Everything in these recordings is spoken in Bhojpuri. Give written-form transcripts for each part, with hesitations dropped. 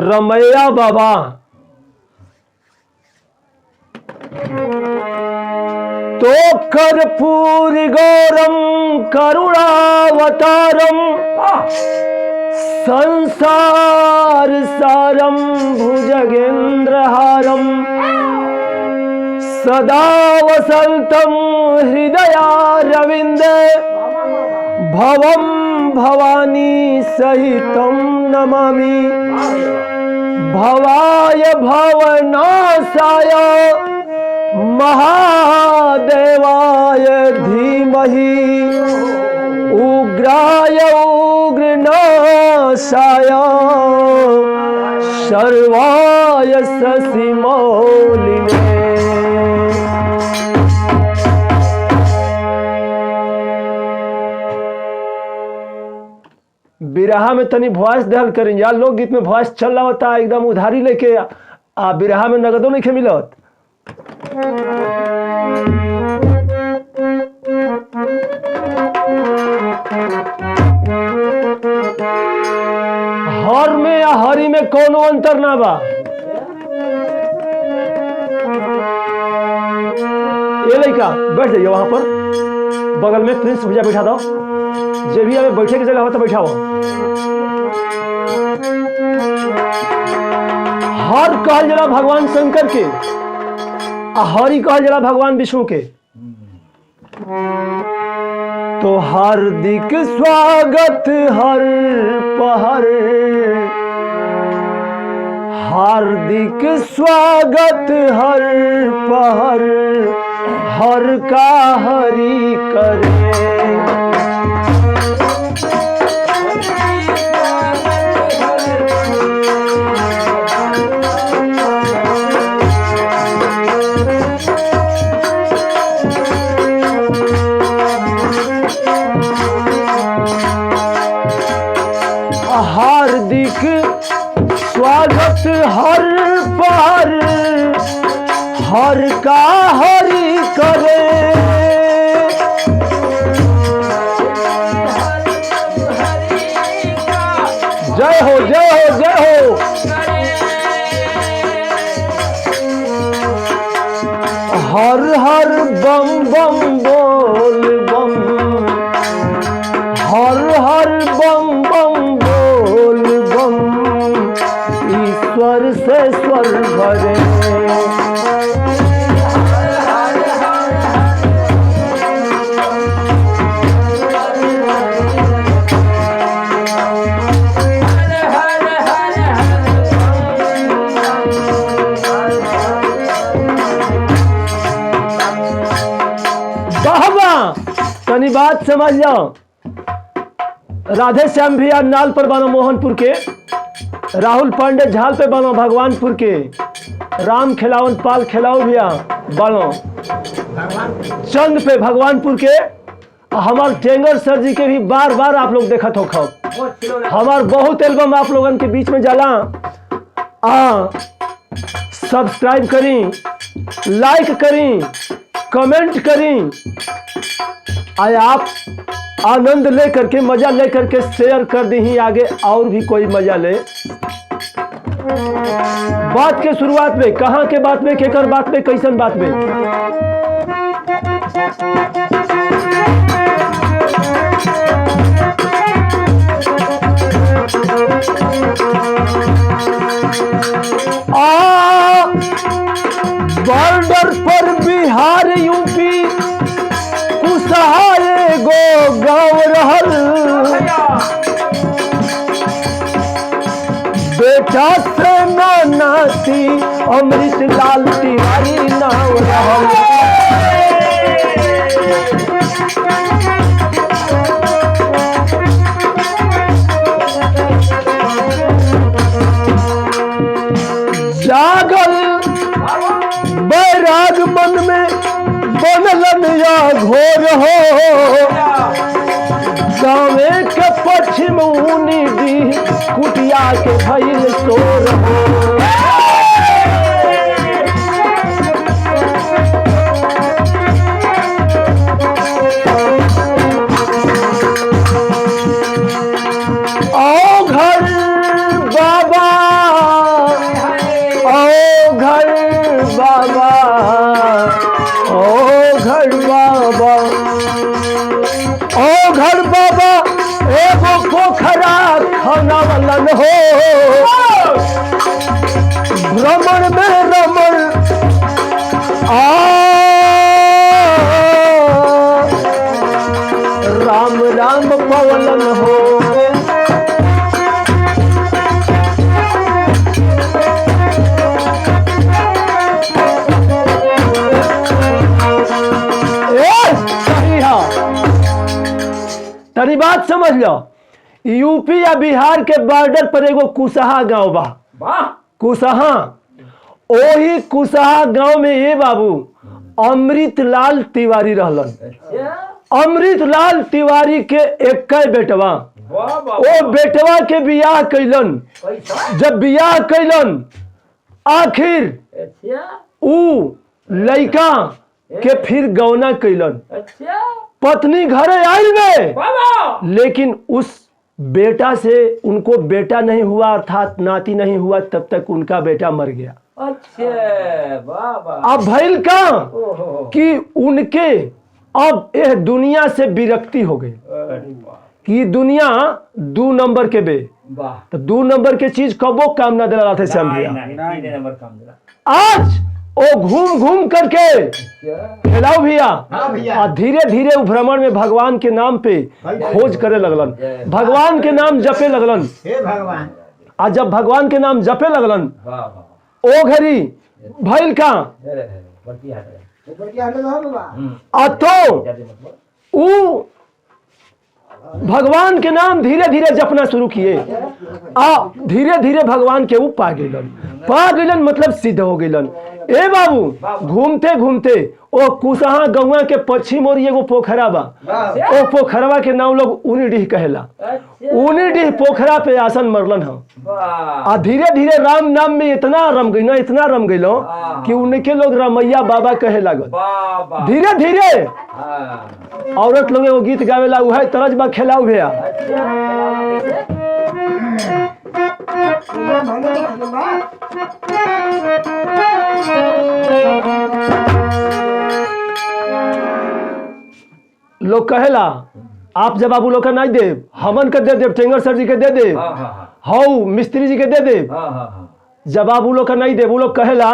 रमैया बाबा तो कर्पूरी गौरम करुणावतारम संसार सारम भुजगेंद्रहारम सदा वसंतम हृदयारविंदे भवम भवानी सहितं नमामि भवाय भवनाशाय महादेवाय धीमहि उग्राय उग्रनाशाय सर्वाय शशिमौलिने। बिरहा में तनी भॉइस दहल करें यार, लोकगीत में भॉइस चल रहा होता है एकदम उधारी लेके आ बिरहा में नगदों नहीं मिलत। हर में या हरी में कोनो अंतर ना बा। ये लड़का बैठ जाइए वहां पर, बगल में प्रिंस भैया बैठा दो, जे भी हमें बैठे की जगह हो तो बैठा हो। हर कहल जरा भगवान शंकर के, हरि कहल जरा भगवान विष्णु के। तो हार्दिक स्वागत हर पहर, हार्दिक स्वागत हर पहर, हर का हरि करे। हार्दिक स्वागत हर पर, हर का हरि करे। जय हो जय हो जय हो। हर हर बम बम बोल बम, हर हर बम बम बोल बम, ईश्वर से स्वर भरे। तनी बात समझ जाओ। राधे श्याम भैया नाल पर बनो मोहनपुर के, राहुल पांडे झाल पे बनो भगवानपुर के, राम खिलावन पाल खिलाओ भैया बनो चंद पे भगवानपुर के। हमार टेंगर सर जी के भी बार बार आप लोग देखत हो खाओ। हमार बहुत एल्बम आप लोगन के बीच में जाला। सब्सक्राइब करी, लाइक करी, कमेंट करी। आए आप आनंद लेकर के, मजा लेकर के शेयर कर दी आगे और भी कोई मजा ले। बात के शुरुआत में कहाँ के बात में, केकर बात में, कैसन बात में। बॉर्डर पर बिहार यूपी कुसहारे गो गाँव रहल, बेटा से नाती अमृत लाल तिवारी नाम रहल। भइलन या घोर हो गाँवे के पश्चिम ऊनी दी कुटिया के भइल शोर हो आओ घर बाबा आओ घर बाबा आओ घर बाबा आओ घर बाबा एगो पोखरा खनवलन हो भ्रमण में रमण राम राम पवलन हो तनी बात समझ लो यूपी या बिहार के बॉर्डर पर एगो कुशहा गांव बा कुशहा ओही कुशहा गांव में ये बाबू अमृतलाल तिवारी रहलन अमृतलाल तिवारी के एक बेटवा ओ बेटवा के बियाह कैलन जब बियाह कैलन आखिर ऊ लड़का के फिर गौना कैलन पत्नी घरे आई में लेकिन उस बेटा से उनको बेटा नहीं हुआ अर्थात नाती नहीं हुआ तब तक उनका बेटा मर गया। अब भइल का कि उनके अब यह दुनिया से विरक्ति हो गई कि दुनिया 2 नंबर के बे तो 2 नंबर के चीज कबो काम ना दिला थे आज ओ घूम घूम करके खेलाओ भैया धीरे धीरे भ्रमण में भगवान के नाम पे खोज करे लगलन भगवान के नाम जपे लगलन आज जब भगवान के नाम जपे लगलन ओ घड़ी भइल का तो ऊ भगवान के नाम धीरे धीरे जपना शुरू किए धीरे धीरे भगवान के ऊ पा गइलन मतलब सिद्ध हो गइलन। ए बाबू घूमते घूमते ओ कुशहा गौवा के पश्चिम और एगो पोखरा बा ओ पोखरवा के नाम लोग उनीडीह कहेला उनीडीह पोखरा पे आसन मरलन हम आ धीरे धीरे राम नाम में इतना रम गइलो कि उनके लोग रमैया बाबा कहे लागल धीरे धीरे औरत लोग एगो गीत गावेला उहे तरज बा खेलाऊ भैया लोग कहेला आप जब बाबू लोग का नहीं दे हमन के दे दे टेंगर सर जी के दे दे हाउ मिस्त्री जी के दे दे जब बाबू लोग का नहीं दे वो लोग कहेला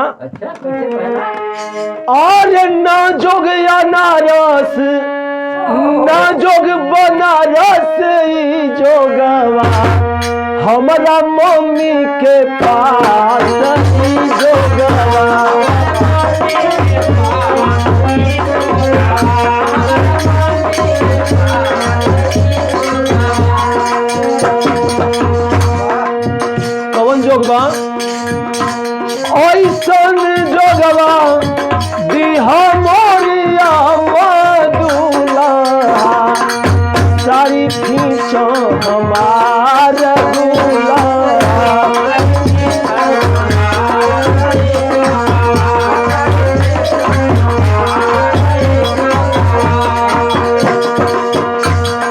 अरे ना जोग या नारस ना जोग बनारस जोगवा हमारा मम्मी के पास जोगवा कौन जोगवा ऐसन जोगवा दिहा मोरिया मधुला सारी खींचो हमार दूल्हा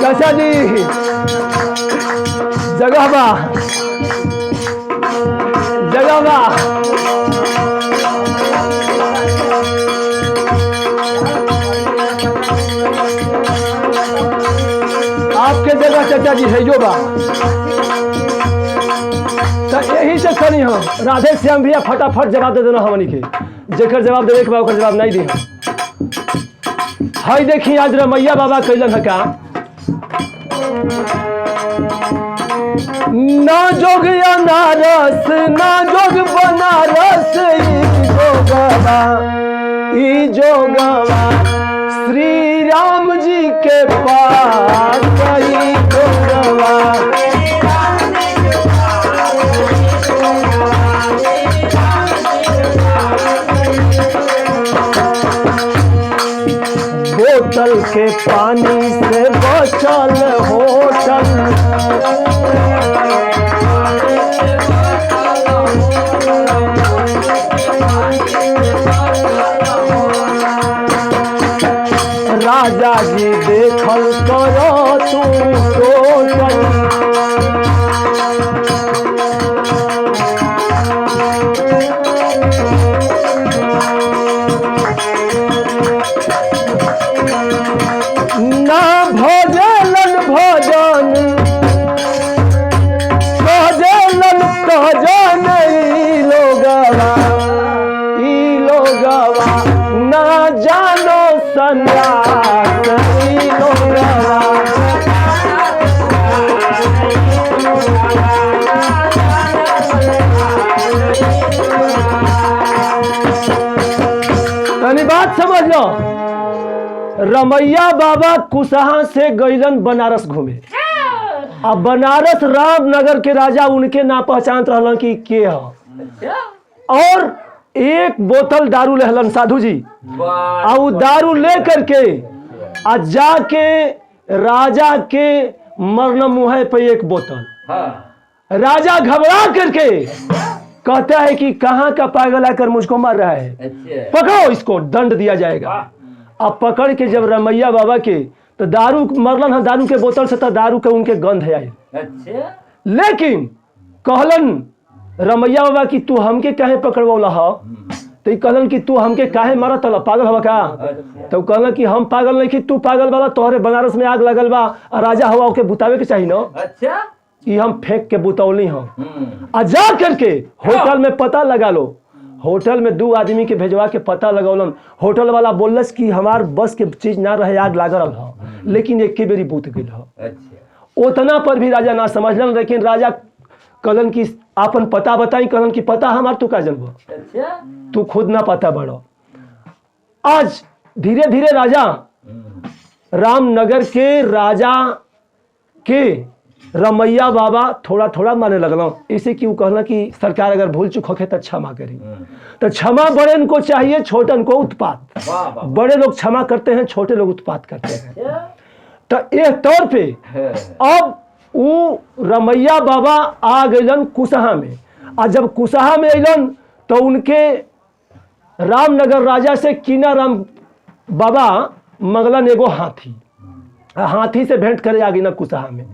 चाचा जी जगह बा आपके जगह चाचा जी है जो बा तो यही से करी हम राधे श्याम भैया फटाफट जवाब दे देना हमनी के जेकर जवाब देवे के बा ओकर जवाब नहीं दी हाय देखी आज रमैया बाबा कैलन है का ना जोग या नारस ना जोग बनारस ई जोगवा श्री राम जी के पास ई जोगवा बोतल के पानी से बचल होटल। राजा जी देखल करो तू टोटल। ना भजलन भजन भजलन भजन ई लोगवा ना जानो संन्यास ई लोगवा। तनी बात समझ लो, रमैया बाबा कुशहा से गईलन बनारस घूमे। अब बनारस रामनगर के राजा उनके ना पहचान रहलन कि के ह। और एक बोतल दारू लेहलन साधु जी, और वो दारू ले करके आ जाके राजा के मरण मुँह पे एक बोतल। राजा घबरा करके कहता है कि कहाँ का पागल आकर मुझको मार रहा है, पकड़ो इसको, दंड दिया जाएगा। अब पकड़ के जब रमैया बाबा के तो दारू मरलन है, दारू के बोतल से तो दारू के उनके गंध है। लेकिन कहलन रमैया बाबा कि तू हमके काहे पकड़वला ह? तो कहलन कि तू हमके काहे मारा तला, पागल हवा का? तो कहलन कि हम पागल नहीं, कि तू पागल वाला, तोहरे बनारस में आग लगल बा, राजा हवा के बुतावे के चाहिए न। कि हम फेंक के बुतौली हम। आ जा करके होटल में पता लगा लो। होटल में 2 आदमी के भेजवा के पता लगौलन। होटल वाला बोलस कि हमार बस के चीज ना रहे, आग लागल ह, लेकिन एक के बेरी बूत गई ह। उतना पर भी राजा ना समझलन। लेकिन राजा कहलन कि आपन पता बताई। कहलन कि पता हमार तू का जनबो, तू खुद ना पता बड़ो। आज धीरे धीरे राजा रामनगर के राजा के रमैया बाबा थोड़ा थोड़ा माने लगल। इसे क्यों कहना कि सरकार अगर भूल चुक होके तो क्षमा करी। तो क्षमा बड़े को चाहिए, छोटन को उत्पात। बड़े लोग क्षमा करते हैं, छोटे लोग उत्पात करते हैं। तो इस तौर पे अब वो रमैया बाबा आ गईलन कुशहा में। और जब कुशहा में अलन तो उनके रामनगर राजा से कीना राम बाबा मंगलन एगो हाथी। हाथी से भेंट करे आ गई ना कुशहा में।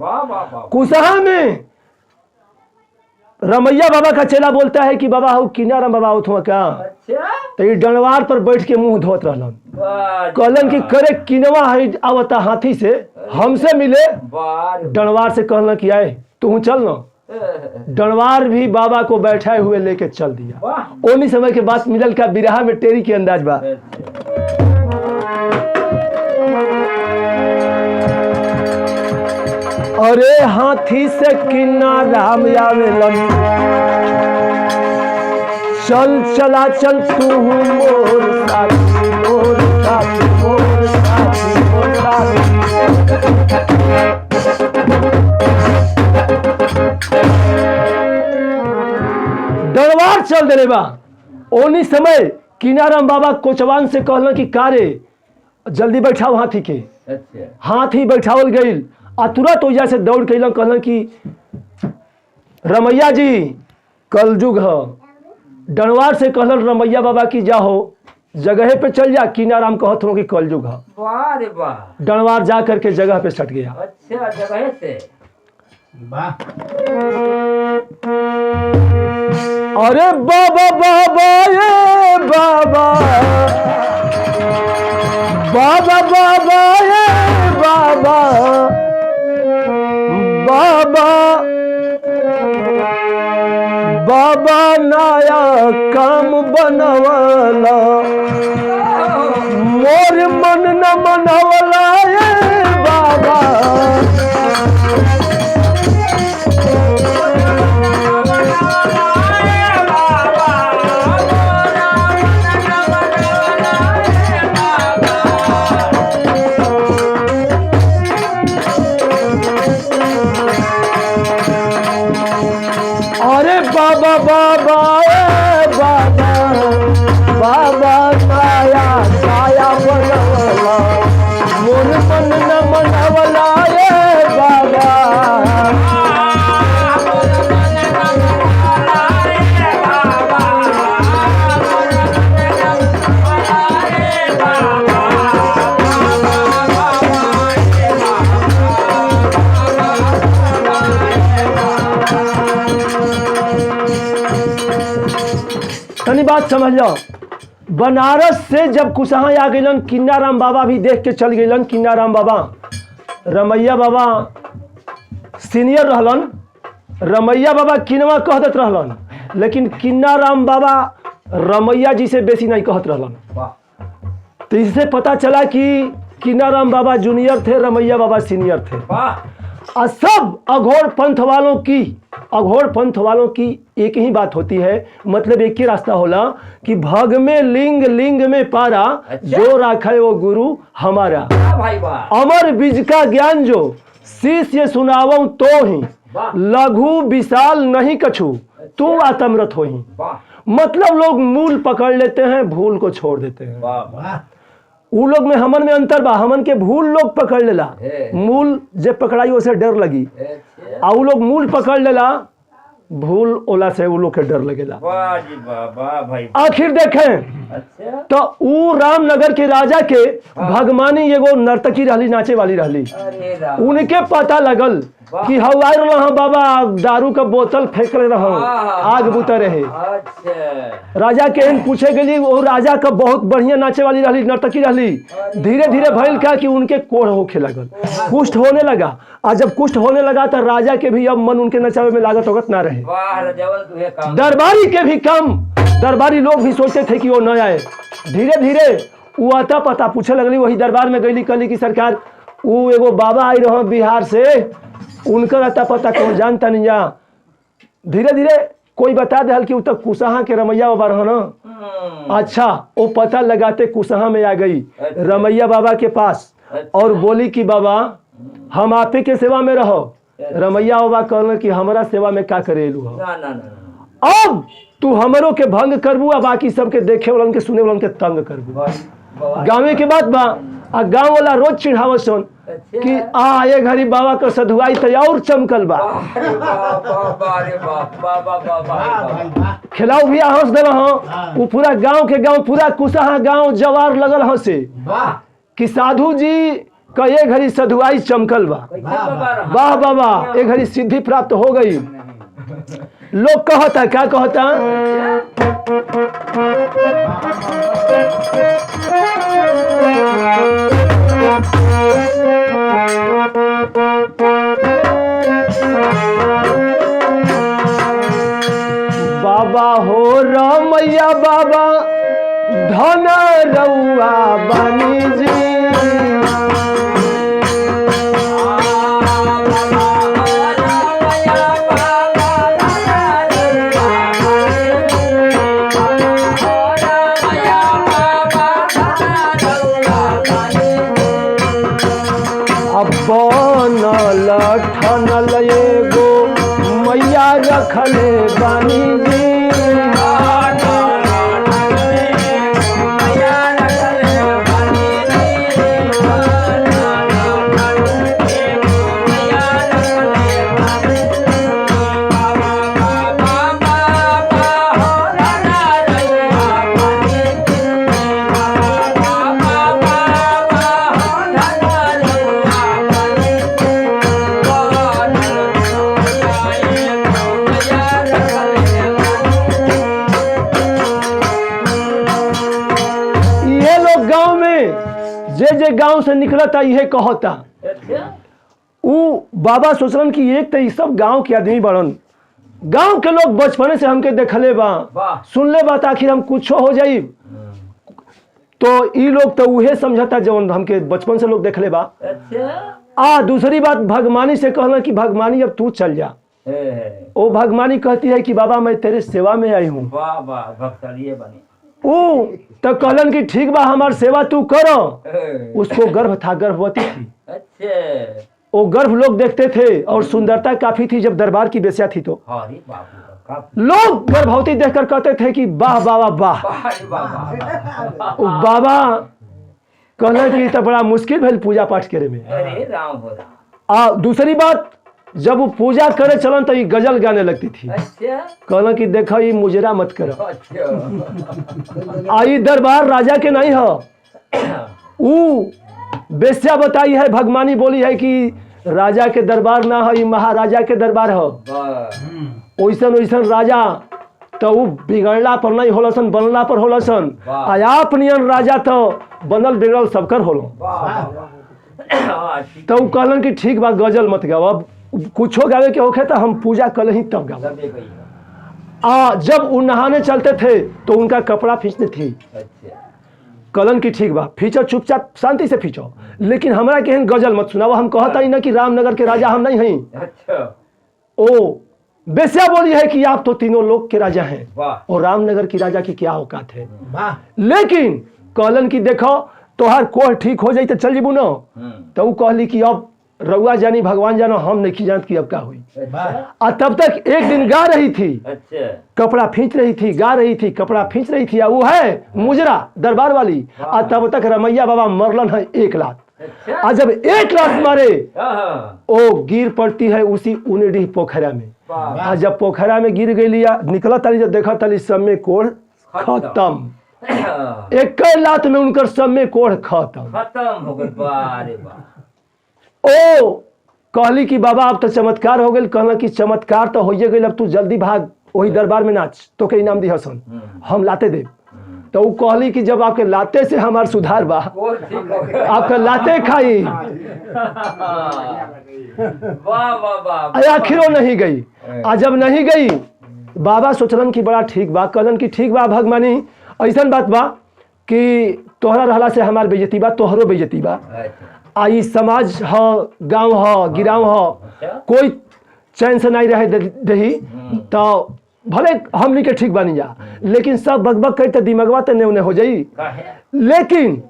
कुशहा में रमैया बाबा का चेला बोलता है कि बाबा हो कीना राम बाबा हो तुम क्या? तो ये डंडवार पर बैठ के मुंह धोत रहलन। कहलन कि करे किनवा है आवता हाथी से, हमसे मिले। डंडवार से कहलन कि आए तू चल ना। डंडवार भी बाबा को बैठाए हुए लेके चल दिया। ओनी समय के बाद मिलल का बिरहा में टेरी के अंदाज बा। अरे हाथी से किन्ना राम आवेलन, चल चला चल तू मोर साथी, मोर साथी, मोर साथी, मोर साथी। दरबार चल दे बा। ओनी समय किनाराम बाबा कोचवान से कहलन कि कारे जल्दी बैठाओ हाथी के। हाथी बैठावल गई। आ तुरंत ओजा से दौड़ के अलन। कहलन कि रमैया जी कलयुग है। डनवार से कहलन रमैया बाबा की जाहो जगह पे चल जा, कीनाराम कहत हो कि कलयुग है। डनवार जा करके जगह पे सट गया। अच्छा जगह से अरे बाबा बाबा ये बाबा, बाबा बाबा ये बाबा, बाबा बाबा नया काम बनवला, मोर मन न मनवला ये बाबा। अरे बाबा बाबा ए बाबा, बाबा काया काया बनवला, बात समझ लो। बनारस से जब कुशहा आ गइलन, किन्नाराम बाबा भी देख के चल गइलन। किन्नाराम बाबा, रमैया बाबा सीनियर रहलन। रमैया बाबा किनवा कह देत रहलन, लेकिन किन्नाराम बाबा रमैया जी से बेसी नहीं कहत रहलन। तो इससे पता चला कि किन्नाराम बाबा जूनियर थे, रमैया बाबा सीनियर थे। और सब अघोर पंथ वालों की एक ही बात होती है, मतलब एक ही रास्ता होला कि भग में लिंग, लिंग में पारा, जो राखे वो गुरु हमारा। अमर बीज का ज्ञान जो शिष्य सुनावो तो ही, लघु विशाल नहीं कछु, तुम आत्मरत हो ही। मतलब लोग मूल पकड़ लेते हैं, भूल को छोड़ देते हैं। उ लोग में हमन में अंतर बा। हमन के भूल लोग पकड़ लेला, मूल जे पकड़ाई उसे डर लगी। आ उ लोग मूल पकड़ लेला, भूल ओला से उ लोग के डर लगेला। आखिर देखें तो उ रामनगर के राजा के भगमानी एगो नर्तकी रहली, नाचे वाली रहली। उनके पता लगल कि हवाई रहा बाबा दारू का बोतल फेंक रहा, आग बुता रहे। राजा के इन पूछे गली, वो राजा का बहुत बढ़िया नाचे वाली रहली, नर्तकी रहली। धीरे धीरे भइल का कि उनके कोढ़ होखे लगल, कुष्ठ होने लगा। और जब कुष्ठ होने लगा तो राजा के भी अब मन उनके नचावे में लागत होगत ना रहे। दरबारी के भी कम, दरबारी लोग भी सोचते थे कि वो न आए। धीरे धीरे वो आता पता पूछे लगली। वही दरबार में गईली, कहली कि सरकार वो एगो बाबा आई रहो बिहार से, उनका अता पता कौन जानता नहीं जा। धीरे धीरे कोई बता दे कि तो कुशहा के रमैया बाबा रहो ना। अच्छा, वो पता लगाते कुशहा में आ गई रमैया बाबा के पास और बोली कि बाबा हम आपे के सेवा में रहो। रमैया बाबा कहल कि हमारा सेवा में का करेलू हो, अब तू हमरों के भंग करबू, आ बाकी सबके देखे वालन के सुने वालन के तंग करबू। गाँव के बात बा, आ गाँव वाला रोज चिढ़ावत सुन कि आ ये घड़ी बाबा का सधुआई तो और चमकल बा। खिलाऊ भी हंस दिल हो, वो पूरा गांव के गांव, पूरा कुशहा गांव जवार लगल हो से कि साधु जी का ये घड़ी सधुआई चमकल बा। वाह बाबा, ये घड़ी सिद्धि प्राप्त हो गई। लोग कहता क्या कहता, बाबा हो रमैया बाबा धन रउआ बानी जी। बनल ठनल एगो मैया रखले बानी जी। जे गांव से निकलता यह कहता। उ बाबा सोचलन कि एक तो ये सब गांव के आदमी बड़न, गांव के लोग बचपने से हमके देखले बा, सुनले बात, आखिर हम कुछ हो जाई। तो ई लोग तो उहे समझता जवन हमके बचपन से लोग देखले बा। दूसरी बात, भगमानी से कहना कि भगमानी अब तू चल जा। ओ भगमानी कहती है कि बाबा मैं तेरे सेवा में आई हूँ। वो तो कहलन कि ठीक बा, हमार सेवा तू करो। उसको गर्भ था, गर्भवती थी। वो गर्भ लोग देखते थे और सुंदरता काफी थी। जब दरबार की बेस्या थी तो लोग गर्भवती देखकर कहते थे कि वाह बाबा वाह। बाबा कहलन कि तो बड़ा मुश्किल भइल पूजा पाठ करे में। दूसरी बात, जब वो पूजा करे चलन तो ये गजल गाने लगती थी। कहना कि देखो ये मुजरा मत करो। आई दरबार राजा के नहीं हो। बेस्या बताई है, भगमानी बोली है कि राजा के दरबार ना हो, ये महाराजा के दरबार हो। ओइसन ओइसन राजा तो वो बिगड़ला पर नहीं होला सन, बनला पर होला सन। आप नियन राजा तो बनल बिगड़ल सबकर होलो। तो वो कहलन कि ठीक बा गजल मत गाओ, अब कुछो गावे के होखे तो हम पूजा कल ही तब गाओ। जब वो नहाने चलते थे तो उनका कपड़ा खींचते थे। कलन की ठीक बा फींचो, चुपचाप शांति से फींचो, लेकिन हमारा केहन गजल मत सुनाओ। हम कहता ही ना कि रामनगर के राजा हम नहीं हैं। ओ बेस्या बोली है कि आप तो तीनों लोग के राजा हैं और रामनगर की राजा की क्या औकात है। लेकिन कहलन की देखो तोहार कोह ठीक हो जाई तो चल जीबू न। तो वो कहली कि अब रउआ जानी भगवान जानो, हम नहीं जानत कि अब क्या हुई। तब तक एक दिन गा रही थी, कपड़ा खींच रही थी, गा रही थी, कपड़ा खींच रही थी। वो है मुजरा दरबार वाली। तब तक रमैया बाबा मरलन है 1 लात। जब 1 लात मारे ओ गिर पड़ती है उसी उनडी पोखरा में। जब पोखरा में गिर गई लिया निकला ताली, जब देखा ताली सब में कोढ़ खत्म। 1 लात में उनकर सब में कोढ़ खत्म हो गई। ओ कहली कि बाबा अब तो चमत्कार हो गई। कहला कि चमत्कार तो हो गई, अब तू जल्दी भाग वही दरबार में नाच, तो के इनाम दी हसन, हम लाते दे। तो वो कहली कि जब आपके लाते से हमार सुधार बा, आपका लाते खाई। आखिर वो नहीं गई। जब नहीं गई बाबा सोचलन कि बड़ा ठीक बा। कहलन कि ठीक बा भगवानी, ऐसा बात बा कि तोहरा रहला से हमार बेइज्जती बा, तोहरो बेइज्जती बा। आई समाज ह, गांव ह, गिराव ह, कोई चैन से नहीं रहे दही। तो भले हमनी के ठीक बनी जा, लेकिन सब बकबक कही तो दिमागवा तो ने हो जाई। लेकिन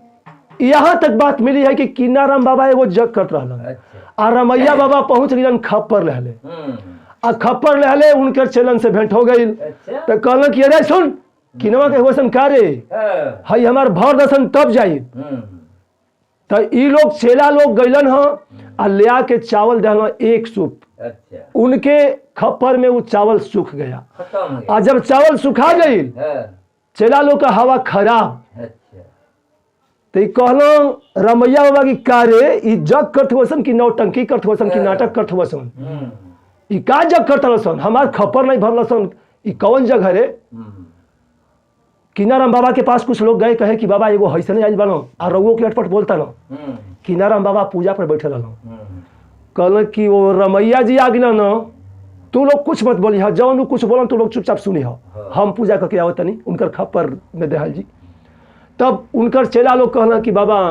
यहाँ तक बात मिली है कि किन्नाराम बाबा एगो जग करत रहलन। आ रमैया बाबा पहुंच गए खप्पर लहले। खप्पर लहले उनकर चलन से भेंट हो गई। तो कहलन कि अरे सुन किनवा के वसन कारे हई हमार भर दसन तब जाई। तो ई लोग चेला लोग गैलन ह ले आके चावल दहन 1 सूप। उनके खप्पर में वो चावल सूख गया। जब चावल सुखा गई चेला लोग का हवा खराब। तो कहलो रमैया बाबा की कारे ई जग करत वसन की नौटंकी करत वसन की नाटक करत वसन। ई का जग करत वसन, हमार खप्पर नहीं भरल सन, ई कौन जग है रे। किनाराम बाबा के पास कुछ लोग गए, कहे कि बाबा एगो हैसने आज बनो आ रउओ के अटपट बोलता न। किनाराम बाबा पूजा पर बैठे रहलो। कहल कि वो रमैया जी आ गिला न, तू लोग कुछ मत बोली है, जौन कुछ बोलन तू लोग चुपचाप सुनी हो, हम पूजा करके आओ तनी उनकर खप्पर में देहल जी। तब उनकर चेला लोग कहना कि बाबा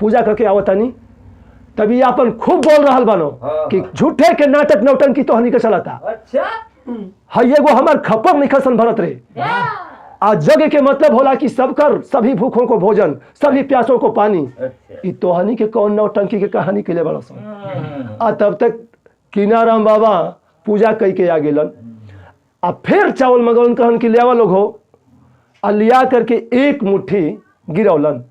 पूजा करके आओ तनी। तभी अपन खूब बोल रहा बनो कि झूठे के नाटक नौटंकी तोहनी के चलाता। है एगो हमार खप्पर नहीं खसन भरत रे। जग के मतलब होला कि सबकर सभी भूखों को भोजन, सभी प्यासों को पानी। ई तोहनी के कौन नौटंकी के कहानी के लिए बड़ा सन। तब तक किनाराम बाबा पूजा कई के आ गेलन। फिर चावल मंगलन, कहन कि लेवा लोग हो। लिया करके 1 मुट्ठी गिरौलन।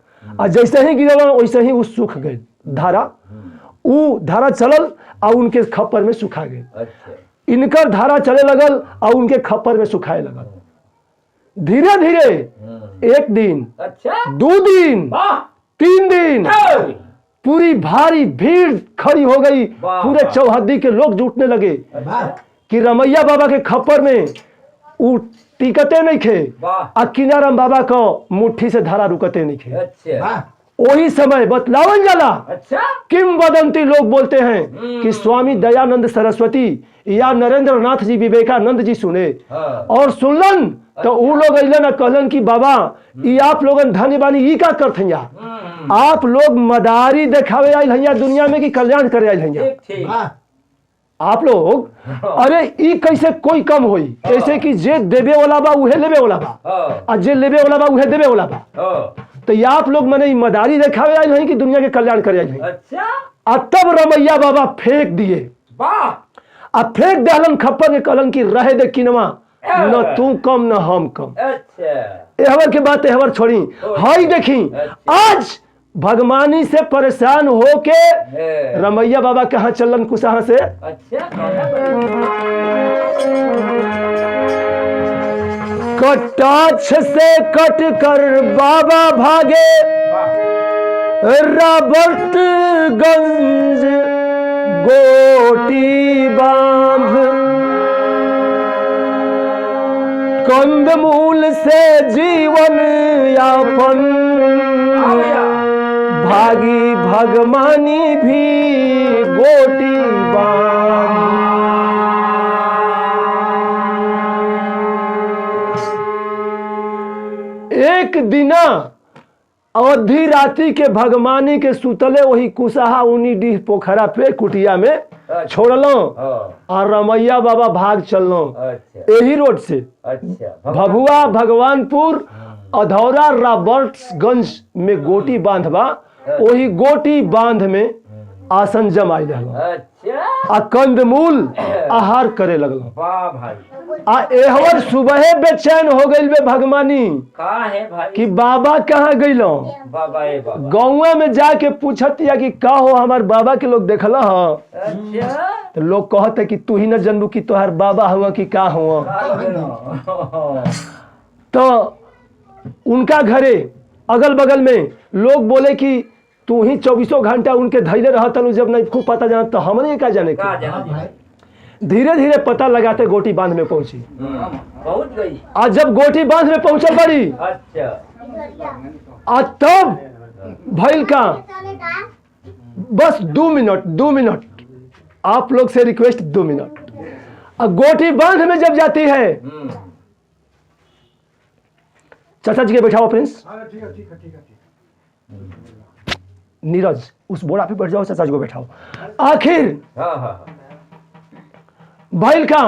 जैसे ही गिरौलन वैसे ही वो सूख गई धारा। वो धारा चलल और उनके खप्पर में सुखा गई। इनकर धारा चले लगल और उनके खप्पर में सुखाए लगल। धीरे धीरे 1 दिन, 2 दिन, 3 दिन पूरी भारी भीड़ खड़ी हो गई। पूरे चौहद्दी के लोग जुटने लगे कि रमैया बाबा के खप्पर में वो टिकते नहीं खे। किनाराम बाबा को मुट्ठी से धारा रुकते नहीं खे। वही समय बतलावन जाला। किंवदंती लोग बोलते हैं कि स्वामी दयानंद सरस्वती या नरेंद्र नाथ जी विवेकानंद जी सुने और सुनलन। तो वो लोग अलन कहलन कि बाबा ये आप लोगन धन्य बानी, ई का करत हैं? आप लोग मदारी देखावे आइल हैं दुनिया में कि कल्याण करे आइल हैं? आप लोग अरे ई कैसे कोई कम होई? ऐसे कि जे देवे वाला बा उहे लेवे वाला बा, और जे लेवे वाला बा उहे देवे वाला बा। तो ये आप लोग मने मदारी देखावे आइल हैं कि दुनिया के कल्याण करे आइल हैं? तब रमैया बाबा फेंक दिए। अब फेंक दहलन खप्पर के, कहलन कि रहे दे किनवा, न तू कम न हम कम। एहवर के बात एहवर छोड़ी। हाई देखी आज भगवानी से परेशान होके रमैया बाबा कहाँ चलन कुशाह से। कटाक्ष से कट कर बाबा भागे रॉबर्टगंज गोटी बांध। कंदमूल से जीवन यापन भागी भगवानी भी गोटी बांध। एक दिना अवधि राति के भगवानी के सुतले वही कुशहा उनी डीह पोखरा पे कुटिया में छोड़लो और रमैया बाबा भाग चललो यही रोड से भभुआ भगवानपुर अधौरा रॉबर्ट्सगंज में गोटी बांध बा। वही गोटी बांध में आसन जमाई लगलो आ कंदमूल आहार करे लगलो। आ एहवर सुबह बेचैन हो गई बे भगवानी कि बाबा कहाँ गइलो। गाँव में जाके पूछत या कि का हो हमार बाबा के लोग देखला तो लोग कहते कि तू ही न जानबू कि तोहार बाबा हुआ कि का हुआ। तो उनका घरे अगल बगल में लोग बोले कि तू ही 24 घंटा उनके धैर्य रहता जब नहीं खूब पता जाना तो हमने क्या जाने धीरे धीरे पता लगाते गोटी बांध में पहुंची। पहुंच गई। आज जब गोटी बांध में पहुंचल बड़ी आज तब भइल का बस 2 मिनट आप लोग से रिक्वेस्ट 2 मिनट। अब गोटी बांध में जब जाती है चाचा जी के बैठाओ प्रिंस नीरज उस बोरा पे बैठ जाओ चाचा जी को बैठाओ। आखिर भइल का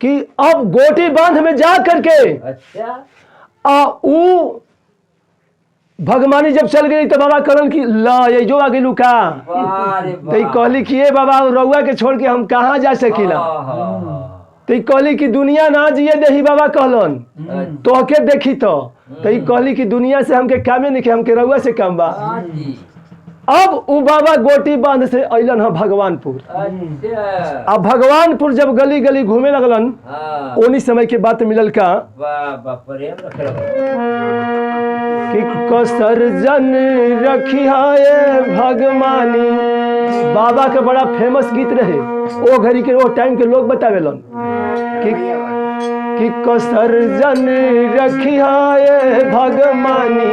कि अब गोटी बांध में जा करके भगवानी जब चल गई तो बाबा करन की ला ये जो आ गई का कहली कि ये बाबा रउआ के छोड़ के हम कहाँ जा सकीला। तो कहली कि दुनिया ना जिए दही बाबा कहलन तो के देखी तो कहली कि दुनिया से हमके कामे नहीं हमके रउआ से काम बा। अब उ बाबा गोटी बांध से अलन है भगवानपुर। अब भगवानपुर जब गली गली घूमे लगलन उन्हीं समय के बात मिलल का कि कसर जन रखिया भगवानी बाबा का बड़ा फेमस गीत रहे वो घड़ी के वो टाइम के लोग बतावेलन कि कसर जन रखिया भगवानी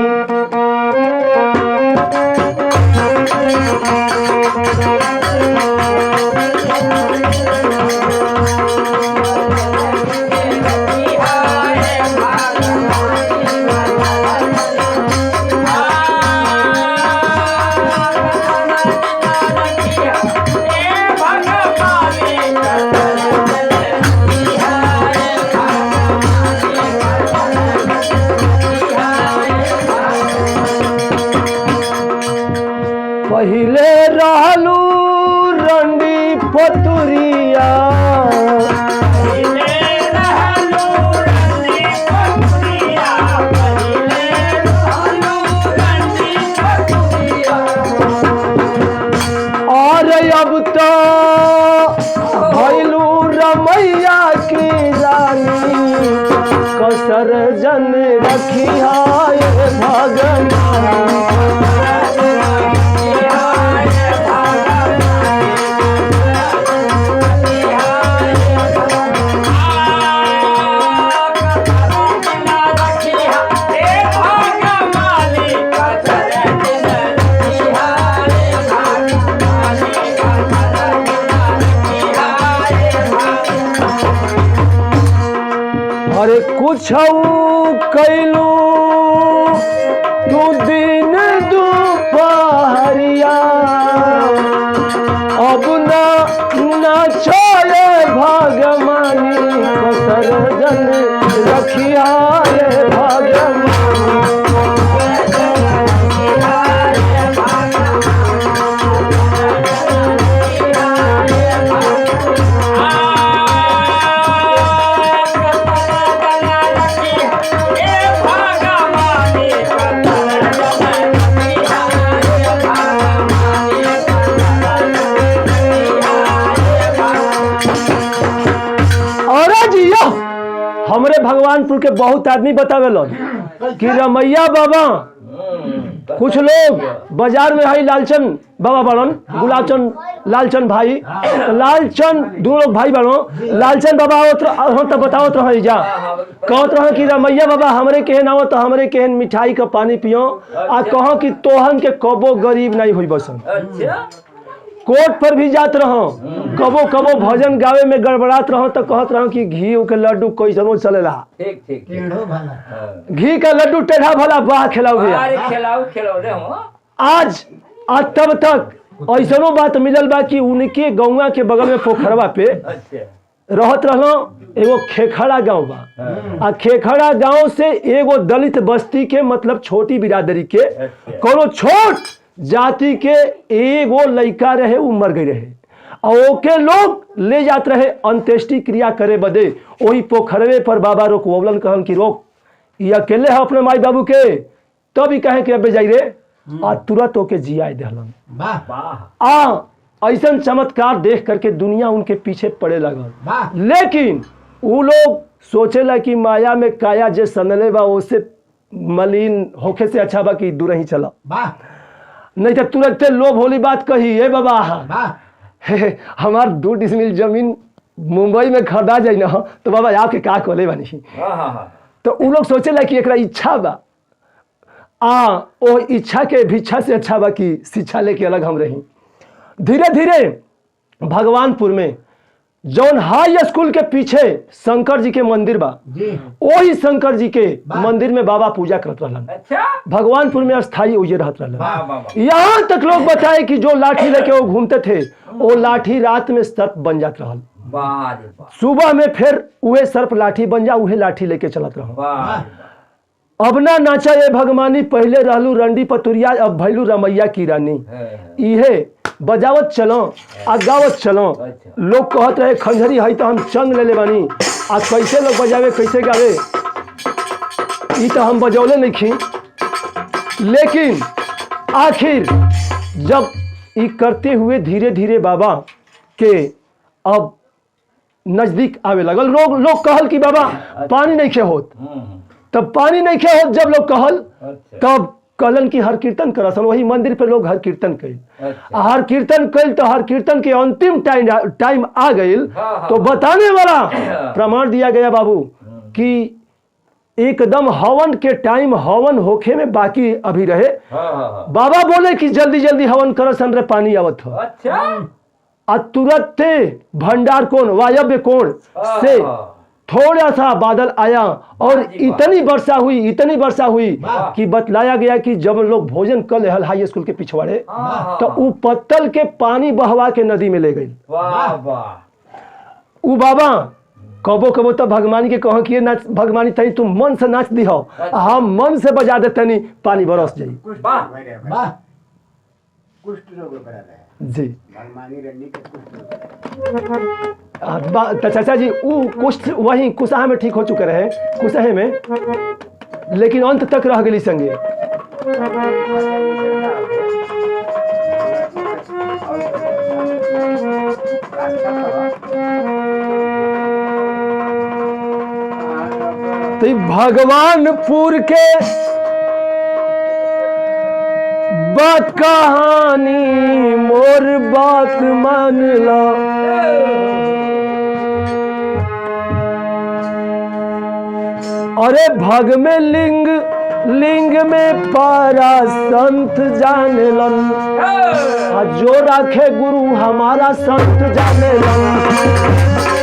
पहिले रहलू रंडी पतुरिया और अब तो भइलू रमैया की रानी कसर जन रखिया भगवान। अरे कुछ कैलू तू दिन दोपहरिया अब ना छोड़े भगवानी कसर जन रखिया भगवानी। हमरे भगवानपुर के बहुत आदमी बतावेलन कि रमैया बाबा कुछ लोग बाजार में है लालचंद बाबा बड़न गुलाबचंद लालचंद भाई लालचंद दोनों लोग भाई बनो लालचंद बाबा हम तो बताओ रह जा कहत रह कि रमैया बाबा हमरे केहन आओ तो हमरे केहन मिठाई का पानी पियो आ कहो कि तोहन के कबो गरीब नहीं हुई बसन कोर्ट पर भी जात रहो कबो कबो भजन गावे में गड़बड़ात रहो तो कहत रहो कि घी के लड्डू कैसनो चलेला ठीक ठीक घी का लड्डू टेढ़ा भला वाह खिलाओ भैया अरे खिलाओ रे हम आज तब तक ऐसनो बात मिलल बा कि उनके गौवा के बगल में पोखरवा पे रहत रहलो एगो खेखड़ा गांव बा आ खेखड़ा गांव से एगो दलित बस्ती के मतलब छोटी बिरादरी के कोनो छोट जाति के एगो लड़का रहे उ मर गई रहे और ओके लोग ले जात रहे अंत्येष्टि क्रिया करे बदे वही पोखरवे पर बाबा रोकवलन कहन कि रोक ये अकेले है अपने माई बाबू के तब ही कहे कि अबे जाई रे आ तुरंत ओके जिया दहलन ऐसा चमत्कार देख करके दुनिया उनके पीछे पड़े लगल लेकिन वो लोग सोचेला कि माया में काया जे सनले बा ओसे मलिन होखे से अच्छा बा कि दूर ही चला नहीं तो तुरंत लोभ होली बात कही है बाबा हमार 2 डिसमिल जमीन मुंबई में खरीदा जाए ना तो बाबा आपके का कोले बनी तो उ लोग सोचेला कि एक इच्छा बा ओ इच्छा के भिक्षा से अच्छा बा कि शिक्षा लेके अलग हम रही धीरे धीरे भगवानपुर में जौन हाई स्कूल के पीछे शंकर जी के मंदिर बा वही शंकर जी के मंदिर में बाबा पूजा करत रहलन भगवानपुर में अस्थाई उजे रहत रहलन यहाँ तक लोग बताए कि जो लाठी लेके वो घूमते थे वो लाठी रात में सर्प बन जात रहल सुबह में फिर उहे सर्प लाठी बन जा उहे लाठी लेके चलत रहल अब ना नाचा ये भगवानी पहले रहलू रंडी पतुरिया अब भैलू रमैया की रानी इहे बजावत चलो आ गावत चलो लोग कहत रहे खंजरी है तो हम चंग ले बानी आ कैसे लोग बजावे कैसे गावे ये तो हम बजौले नहीं खी लेकिन आखिर जब ये करते हुए धीरे धीरे बाबा के अब नजदीक आवे लगल लोग कहल कि बाबा पानी नहीं खे होत तब पानी नहीं खे होत जब लोग कहल तब कहलन की हर कीर्तन करसन वही मंदिर पे लोग हर कीर्तन कइल हर कीर्तन कइल तो हर कीर्तन के अंतिम टाइम आ गइल तो बताने वाला प्रमाण दिया गया बाबू कि एकदम हवन के टाइम हवन होखे में बाकी अभी रहे बाबा बोले कि जल्दी जल्दी हवन करसन रे पानी आवत हो आ तुरंत भंडार कोण वायव्य कोण से थोड़ा सा बादल आया और इतनी वर्षा हुई कि बतलाया गया कि जब लोग भोजन कर ले हाई स्कूल के पिछवाड़े तो उ पत्तल के पानी बहवा के नदी में ले गई उ बाबा कबो कबो तो भगवानी के कहो कि नाच भगवानी तनी तुम मन से नाच दी हो हम मन से बजा दे तनी पानी बरस जाई जी तो चाचा जी वो कुछ वही कुसाहा में ठीक हो चुके रहे कुसाहे में लेकिन अंत तक रह गई संगे तो भगवानपुर के बात कहानी मोर बात मान ला अरे भग में लिंग में पारा संत जाने लन जो राखे गुरु हमारा संत जाने लन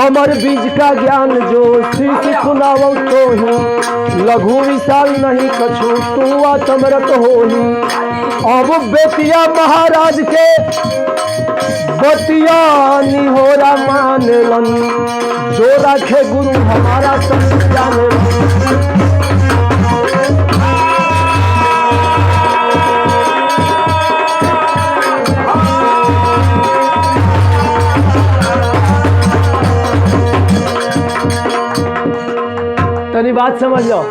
अमर बीज का ज्ञान जो शीश सुनावो तो ही लघु विशाल नहीं कछु तू आत्मरत होही अब बेतिया महाराज के बतिया निहोरा मानलन जो राखे गुरु हमारा सब जाने तनी बात समझ लो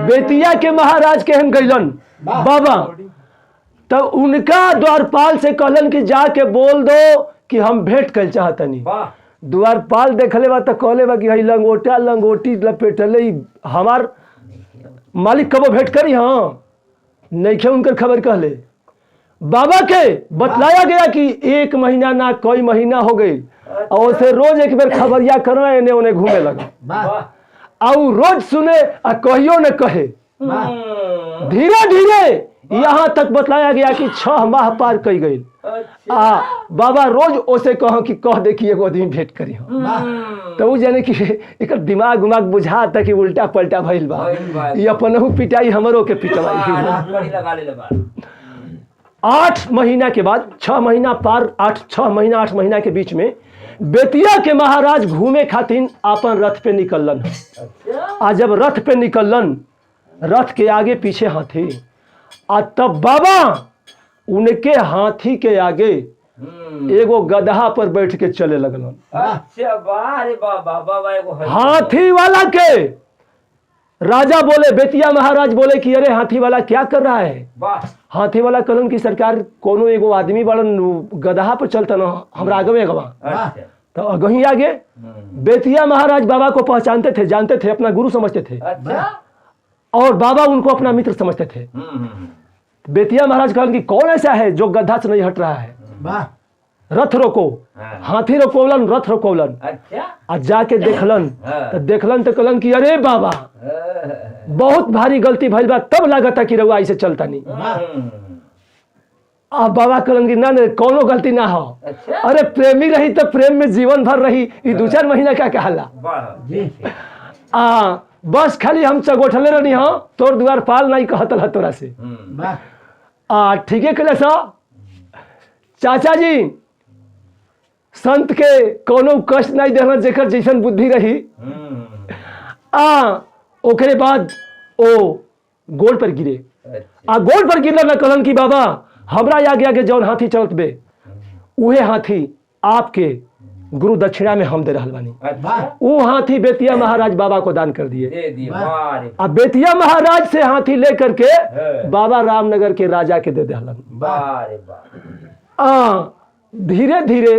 बेतिया के महाराज केहन गइलन बाबा। तो उनका द्वारपाल से कहलन कि जाके बोल दो कि हम भेंट कर चाहतनी। द्वारपाल देखले बा तो कहले बा कि हई लंगोटा लंगोटी लपेटले हमार मालिक कबो भेंट करी। हाँ नहीं उनकर खबर कहले बाबा के बतलाया गया कि 1 महीना ना कोई महीना हो गई और उसे रोज एक बार खबरिया करवा एने ओने घूमे लगा और रोज सुने आ कहियो न कहे। धीरे धीरे यहाँ तक बतलाया गया कि 6 माह पार कई गई। बाबा रोज ओसे कह दे कि एगो आदमी भेंट करी। तो वो जाने कि एक दिमाग उमाग बुझा था कि उल्टा पलटा भइल बा ये अपनहु पिटाई हमरो के पिटवाई। 8 महीना के बाद 6 महीना पार 6 महीना 8 महीना के बीच में बेतिया के महाराज घूमे खातिर अपन रथ पे निकलन। आ जब रथ पे निकलन रथ के आगे पीछे हाथी आ तब बाबा उनके हाथी के आगे एगो गदहा पर बैठ के चले लगलन। हाथी वाला के राजा बोले बेतिया महाराज बोले कि अरे हाथी वाला क्या कर रहा है। हाथी वाला कहलन की सरकार कोनो एगो आदमी बड़न गदहा पर चलता ना हमरा आगे गवा। तो अगही आगे बेतिया महाराज बाबा को पहचानते थे जानते थे अपना गुरु समझते थे और बाबा उनको अपना मित्र समझते थे। बेतिया महाराज कहलन कि कौन ऐसा है जो गधा से नहीं हट रहा है। रथ रोको। हाथी रोकोलन रथ रोकोलन। आ जाके देखलन तो कहलन कि अरे बाबा बहुत भारी गलती भइल बा तब लागता कि रउआ ऐसे चलता नहीं। अब बाबा कहलन कि ना कोनो गलती ना हो। अरे प्रेमी रही तो प्रेम में जीवन भर रही 2-4 महीना क्या कहला। बस खाली हम चगोठले रहनी हाँ तोर द्वारपाल नहीं कहतल है तोरा से। ठीक है कहले सा चाचा जी संत के कोनो कष्ट नहीं देना जेकर जैसन बुद्धि रही। ओकरे बाद ओ गोड़ पर गिरे। गोड़ पर गिरल न कहलन कि बाबा हमरा आगे आगे जौन हाथी चलत बे उहे हाथी आपके गुरु दक्षिणा में हम दे रहल बानी। वो हाथी बेतिया महाराज बाबा को दान कर दिए। अब बेतिया महाराज से हाथी लेकर के बाबा रामनगर के राजा के दे दहलन। धीरे धीरे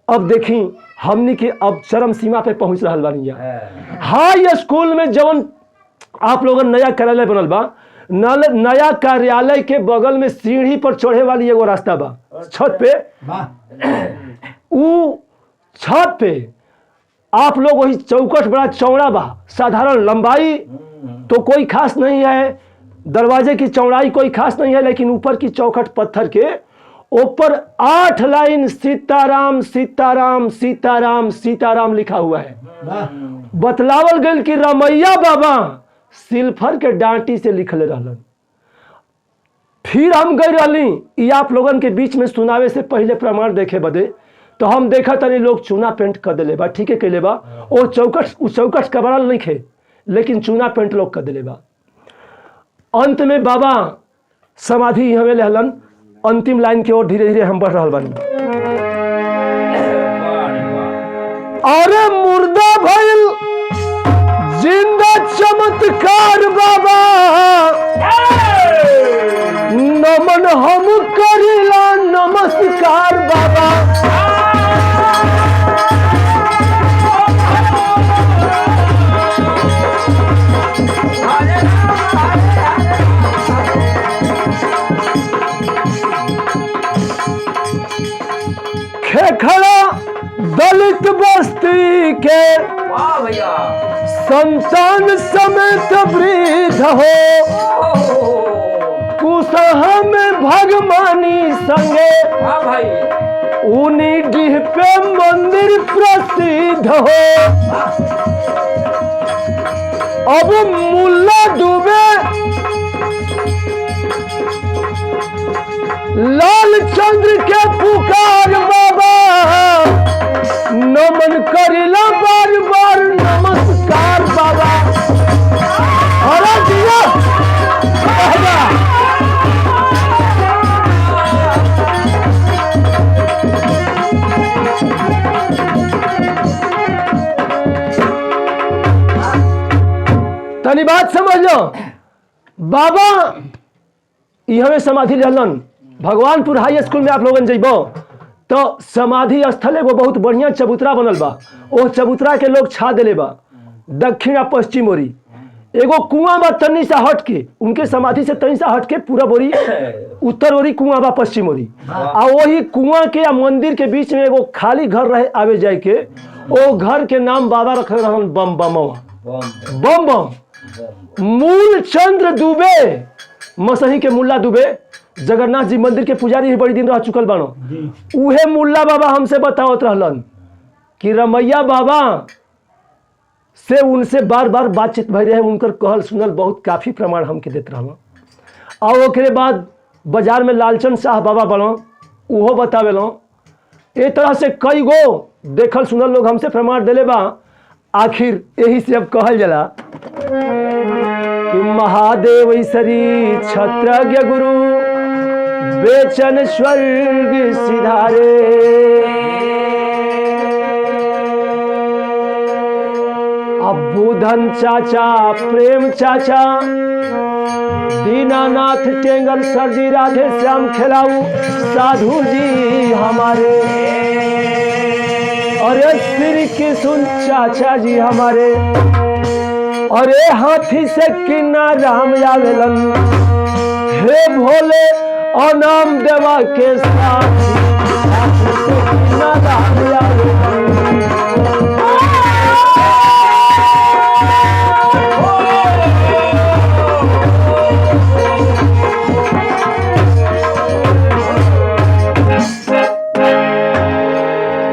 अब देखी हमनी के अब चरम सीमा पे पहुंच रहल बानी। हाई स्कूल में जवन आप लोगन नया कार्यालय बनल बा नया कार्यालय के बगल में सीढ़ी पर चढ़े वाली एगो रास्ता बा छत पे। ऊ छत पे आप लोग वही चौकट बड़ा चौड़ा बा साधारण लंबाई तो कोई खास नहीं है दरवाजे की चौड़ाई कोई खास नहीं है लेकिन ऊपर की चौखट पत्थर के ऊपर 8 लाइन सीताराम सीताराम सीताराम सीताराम लिखा हुआ है। बतलावल गल कि रमैया बाबा सिल्फर के डांटी से लिखले रहलन। फिर हम गई रहली ये आप लोगन के बीच में सुनावे से पहले प्रमाण देखे बदे तो हम देखा तनी लोग चूना पेंट कर दिले बा। ठीक है कैले बा वो चौकट का बनल नहीं खे लेकिन चूना पेंट लोग कर दिले बा। अंत में बाबा समाधि हमें लेहलन। अंतिम लाइन की ओर धीरे धीरे हम बढ़ रहल बानी। अरे मुर्दा भइल जिंदा चमत्कार बाबा नमन हम करिला नमस्कार बाबा। खेखड़ा दलित बस्ती के संतान समेत वृद्ध हो कुशहा में भगवानी संगे उन्हीं डीह पे मंदिर प्रसिद्ध हो। अब मुल्ला डूबे लाल चंद्र के पुकार बाबा नमन करिला बार बार नमस्कार बाबा। अरे दिया तनी बात समझ लो। बाबा इहवे समाधि रहलन। भगवानपुर हाई स्कूल में आप लोगन जइबो तो समाधि स्थल एगो बहुत बढ़िया चबूतरा बनल बा। ओ चबूतरा के लोग छा देले बा दक्षिण आ पश्चिम ओरी। एगो कुआं बा तनी सा हट के, उनके समाधि से तनी सा हट के पूरब ओरी उत्तर ओरी कुआं बा पश्चिम ओरी। आ वही कुआं के आ मंदिर के बीच में एगो खाली घर रहे आवे जाए के। ओ घर के नाम बाबा रख रहन बम बमवा बम बम। मूल चंद्र दुबे, मसही के मुल्ला दुबे जगन्नाथ जी मंदिर के पुजारी ही बड़ी दिन रह चुकल बानो। उहे मुल्ला बाबा हमसे बतावत रहलन कि रमैया बाबा से उनसे बार बार बातचीत भई रहे, उनकर कहल सुनल बहुत काफ़ी प्रमाण हमके देते रहलन। और ओकरे बाद बाजार में लालचंद शाह बाबा बनो, उहो बतावेलों। ए तरह से कई गो देखल सुनल लोग हमसे प्रमाण देले बा। आखिर यही से अब कहल जला कि महादेव ईश्वरी क्षत्रज्ञ गुरु बेचन स्वर्ग सिधारे। अब बुधन चाचा प्रेम चाचा दीनानाथ टेंगल सरजी राधे श्याम खिलाऊ साधु जी हमारे। अरे श्री कृष्ण चाचा जी हमारे। अरे हाथी से किन्ना राम आवेलन, हे भोले और नाम देवा के साथ हाथी से किन्ना राम